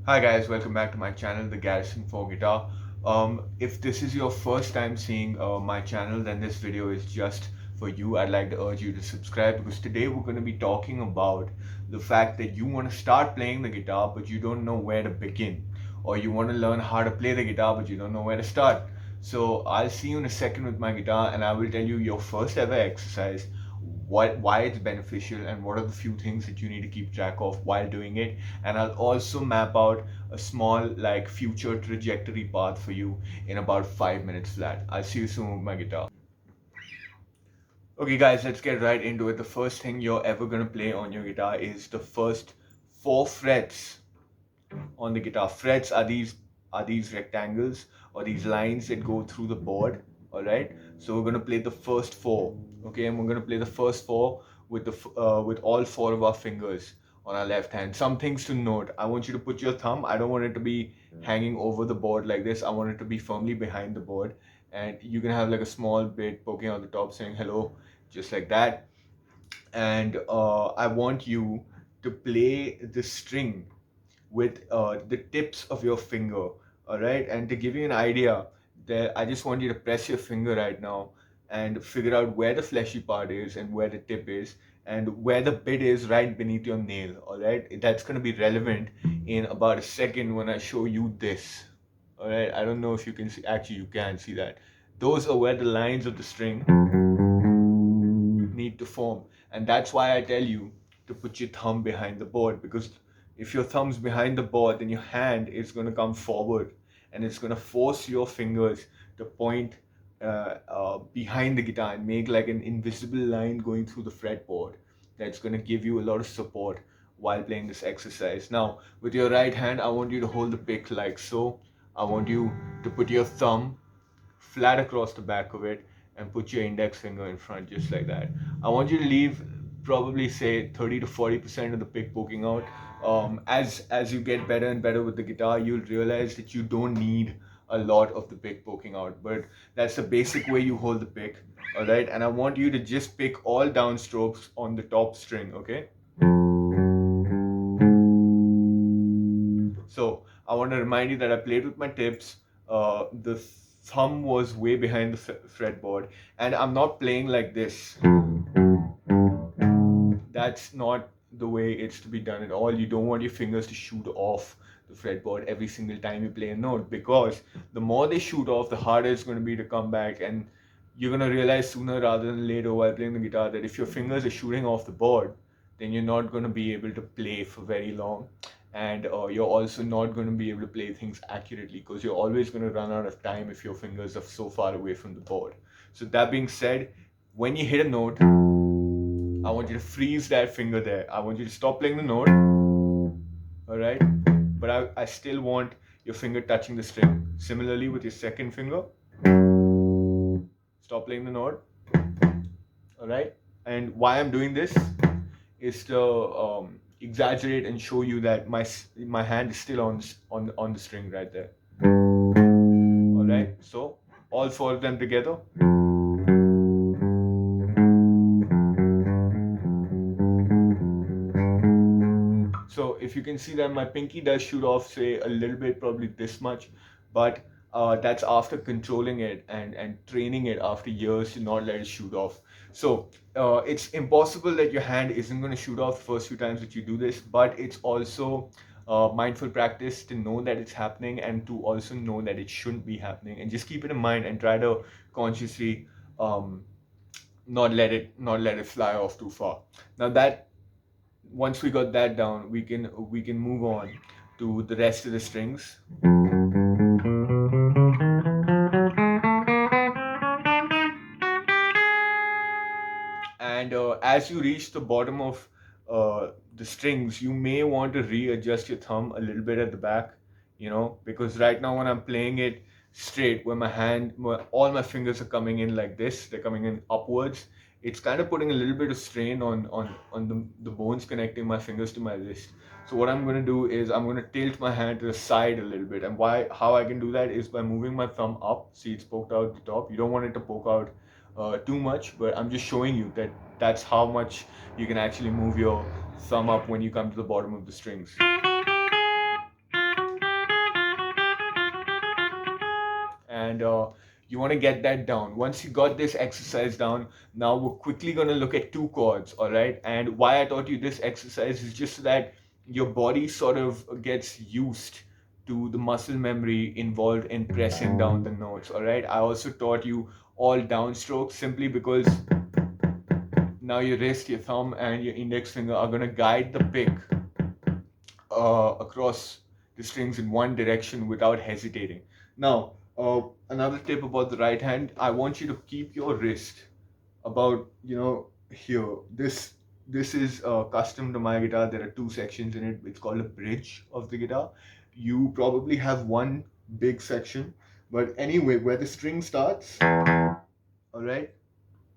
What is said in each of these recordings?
Hi guys, welcome back to my channel, The Garrison for Guitar. If this is your first time seeing my channel, then this video is just for you. I'd like to urge you to subscribe because today we're going to be talking about the fact that you want to start playing the guitar but you don't know where to begin, or you want to learn how to play the guitar but you don't know where to start. So I'll see you in a second with my guitar and I will tell you your first ever exercise, why it's beneficial, and what are the few things that you need to keep track of while doing it. And I'll also map out a small future trajectory path for you in about 5 minutes flat. I'll see you soon with my guitar. Okay guys, let's get right into it. The first thing you're ever gonna play on your guitar is the first 4 frets on the guitar. Frets are these rectangles or these lines that go through the board. All right. So we're gonna play the first four. Okay, and we're gonna play the first four with with all four of our fingers on our left hand. Some things to note. I want you to put your thumb. I don't want it to be hanging over the board like this. I want it to be firmly behind the board, and you can have like a small bit poking out the top saying hello, just like that. And I want you to play the string with the tips of your finger. All right, and to give you an idea, there I just want you to press your finger right now and figure out where the fleshy part is and where the tip is and where the bit is right beneath your nail. All right, that's going to be relevant in about a second when I show you this. All right, I don't know if you can see. Actually, you can see that those are where the lines of the string need to form, and that's why I tell you to put your thumb behind the board, because if your thumb's behind the board, then your hand is going to come forward and it's going to force your fingers to point behind the guitar and make like an invisible line going through the fretboard. That's going to give you a lot of support while playing this exercise. Now, with your right hand, I want you to hold the pick like so. I want you to put your thumb flat across the back of it and put your index finger in front just like that. I want you to leave probably say 30 to 40% of the pick poking out. As you get better and better with the guitar, you'll realize that you don't need a lot of the pick poking out, but that's the basic way you hold the pick. All right, and I want you to just pick all down strokes on the top string. Okay, so I want to remind you that I played with my tips. The thumb was way behind the fretboard, and I'm not playing like this. That's not the way it's to be done at all. You don't want your fingers to shoot off the fretboard every single time you play a note, because the more they shoot off, the harder it's going to be to come back. And you're going to realize sooner rather than later while playing the guitar that if your fingers are shooting off the board, then you're not going to be able to play for very long. And you're also not going to be able to play things accurately, because you're always going to run out of time if your fingers are so far away from the board. So that being said, when you hit a note, I want you to freeze that finger there. I want you to stop playing the note. All right, but I still want your finger touching the string. Similarly with your second finger, stop playing the note. All right, and why I'm doing this is to exaggerate and show you that my hand is still on the string right there. All right, so all four of them together. So if you can see that my pinky does shoot off, say a little bit, probably this much, but that's after controlling it and training it after years to not let it shoot off. So it's impossible that your hand isn't going to shoot off the first few times that you do this, but it's also mindful practice to know that it's happening and to also know that it shouldn't be happening, and just keep it in mind and try to consciously not let it fly off too far. Now that once we got that down, we can move on to the rest of the strings. And as you reach the bottom of the strings, you may want to readjust your thumb a little bit at the back, because right now when I'm playing it straight, where all my fingers are coming in like this, they're coming in upwards. It's kind of putting a little bit of strain on the bones connecting my fingers to my wrist. So what I'm going to do is I'm going to tilt my hand to the side a little bit, and how I can do that is by moving my thumb up. See, it's poked out the top. You don't want it to poke out too much, but I'm just showing you that that's how much you can actually move your thumb up when you come to the bottom of the strings. and you want to get that down. Once you got this exercise down, now we're quickly going to look at two chords, all right? And why I taught you this exercise is just so that your body sort of gets used to the muscle memory involved in pressing down the notes, all right? I also taught you all downstrokes simply because now your wrist, your thumb, and your index finger are going to guide the pick across the strings in one direction without hesitating. Now, another tip about the right hand, I want you to keep your wrist about, here. This is custom to my guitar. There are two sections in it. It's called a bridge of the guitar. You probably have one big section, but anyway, where the string starts, all right,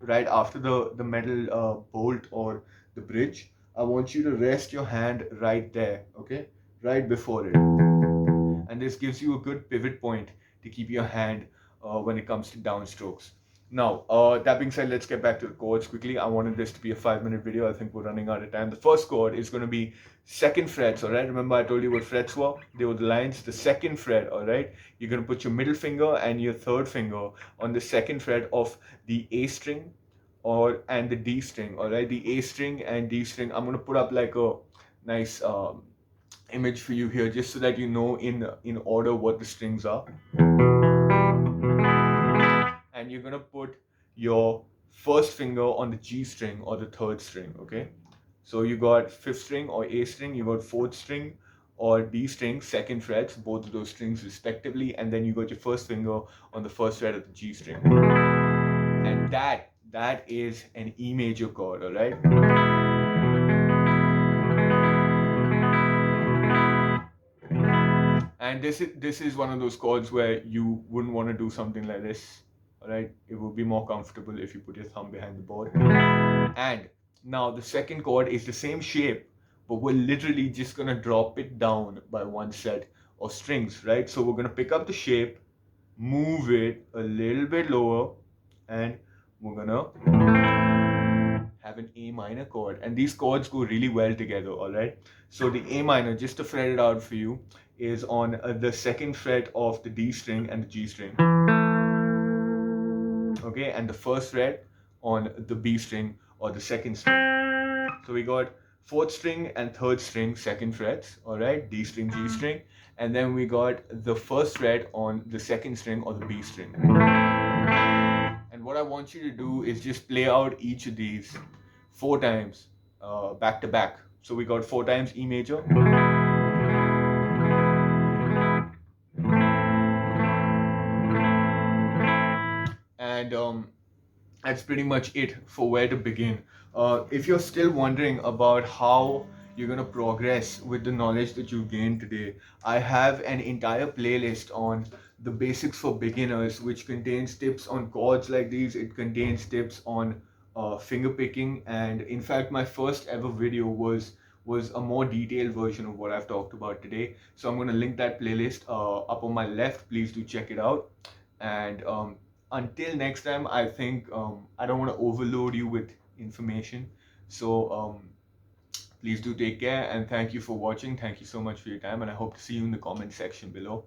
right after the metal bolt or the bridge, I want you to rest your hand right there, okay, right before it, and this gives you a good pivot point to keep your hand when it comes to downstrokes. Now, that being said, let's get back to the chords quickly. I wanted this to be a 5-minute video. I think we're running out of time. The first chord is going to be second frets, all right? Remember I told you what frets were? They were the lines. The second fret, all right? You're going to put your middle finger and your third finger on the second fret of the A string and the D string, all right? The A string and D string. I'm going to put up like a nice image for you here just so that you know in order what the strings are. And you're gonna put your first finger on the G string or the third string, okay? So you got fifth string or A string, you got fourth string or D string, second frets, both of those strings respectively, and then you got your first finger on the first fret of the G string. And that is an E major chord, all right? And this is one of those chords where you wouldn't want to do something like this. All right, it would be more comfortable if you put your thumb behind the board. And now the second chord is the same shape, but we're literally just gonna drop it down by one set of strings, right? So we're gonna pick up the shape, move it a little bit lower, and we're gonna have an A minor chord. And these chords go really well together, all right? So the A minor, just to fret it out for you, is on the second fret of the D string and the G string. Okay, and the first fret on the B string or the second string. So we got fourth string and third string second frets, all right, D string, G string, and then we got the first fret on the second string or the B string. And what I want you to do is just play out each of these 4 times back to back. So we got 4 times E major. And that's pretty much it for where to begin. If you're still wondering about how you're going to progress with the knowledge that you've gained today, I have an entire playlist on the basics for beginners, which contains tips on chords like these. It contains tips on finger picking, and in fact my first ever video was a more detailed version of what I've talked about today. So I'm going to link that playlist up on my left. Please do check it out. And until next time, I think I don't want to overload you with information. So please do take care, and thank you for watching. Thank you so much for your time, and I hope to see you in the comment section below.